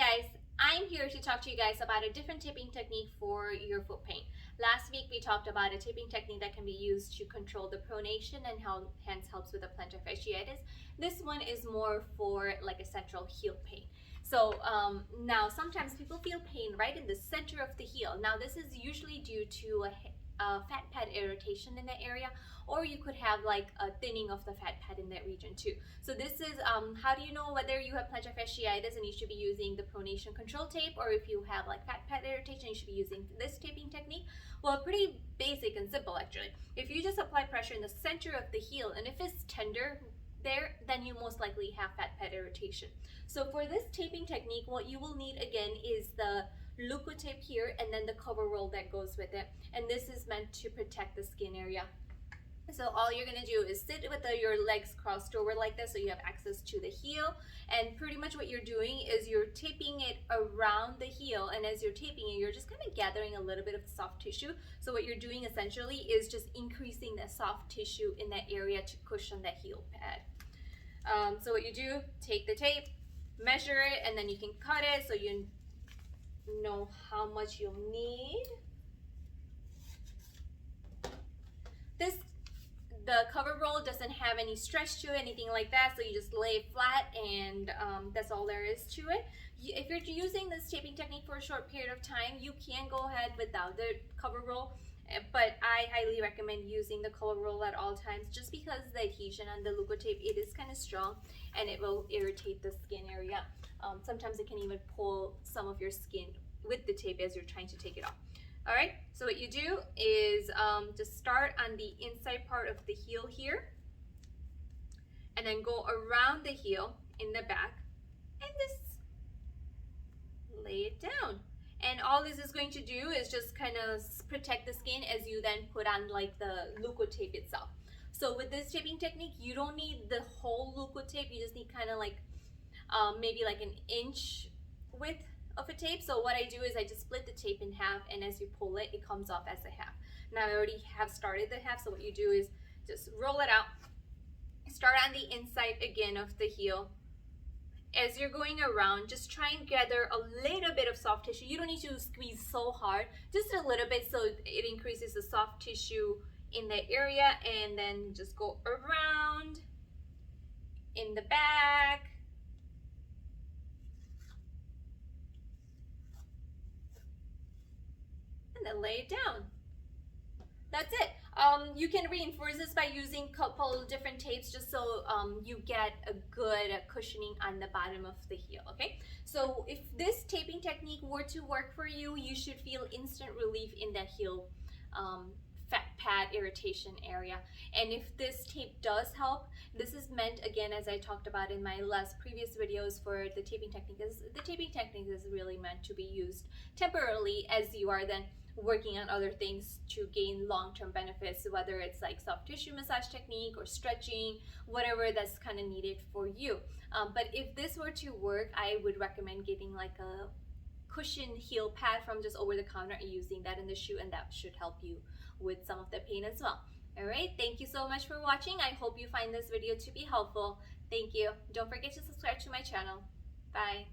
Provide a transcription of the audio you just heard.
guys, I'm here to talk to you guys about a different taping technique for your foot pain. Last week we talked about a taping technique that can be used to control the pronation and hence helps with the plantar fasciitis. This one is more for like a central heel pain. So now sometimes people feel pain right in the center of the heel. Now this is usually due to a fat pad irritation in that area, or you could have like a thinning of the fat pad in that region too. So this is how do you know whether you have plantar fasciitis and you should be using the pronation control tape, or if you have like fat pad irritation you should be using this taping technique? Well, pretty basic and simple actually. If you just apply pressure in the center of the heel, and if it's tender there, then you most likely have fat pad irritation. So for this taping technique, what you will need again is the Leukotape here and then the cover roll that goes with it, and this is meant to protect the skin area. So all you're gonna do is sit with your legs crossed over like this so you have access to the heel, and pretty much what you're doing is you're taping it around the heel, and as you're taping it you're just kind of gathering a little bit of soft tissue. So what you're doing essentially is just increasing the soft tissue in that area to cushion that heel pad. So what you do, take the tape, measure it, and then you can cut it so you know how much you'll need. The cover roll doesn't have any stretch to it, anything like that, so you just lay it flat, and that's all there is to it. If you're using this taping technique for a short period of time, you can go ahead without the cover roll, but I highly recommend using the cover roll at all times, just because the adhesion on the Leukotape, it is kind of strong and it will irritate the skin area. Sometimes it can even pull some of your skin with the tape as you're trying to take it off. All right, so what you do is just start on the inside part of the heel here, and then go around the heel in the back and just lay it down. And all this is going to do is just kind of protect the skin as you then put on like the Leukotape itself. So with this taping technique, you don't need the whole Leukotape, you just need kind of like maybe like an inch width of a tape. So what I do is I just split the tape in half, and as you pull it, it comes off as a half. Now I already have started the half, so what you do is just roll it out, start on the inside again of the heel. As you're going around, just try and gather a little bit of soft tissue. You don't need to squeeze so hard, just a little bit so it increases the soft tissue in the area, and then just go around in the back. And then lay it down. That's it. You can reinforce this by using a couple different tapes, just so you get a good cushioning on the bottom of the heel. Okay, so if this taping technique were to work for you, you should feel instant relief in that heel fat pad irritation area. And if this tape does help, this is meant, again, as I talked about in my previous videos for the taping technique, the taping technique is really meant to be used temporarily as you are then working on other things to gain long-term benefits, whether it's like soft tissue massage technique or stretching, whatever that's kind of needed for you. But if this were to work, I would recommend getting like a cushion heel pad from just over the counter and using that in the shoe, and that should help you with some of the pain as well. All right, thank you so much for watching. I hope you find this video to be helpful. Thank you. Don't forget to subscribe to my channel. Bye.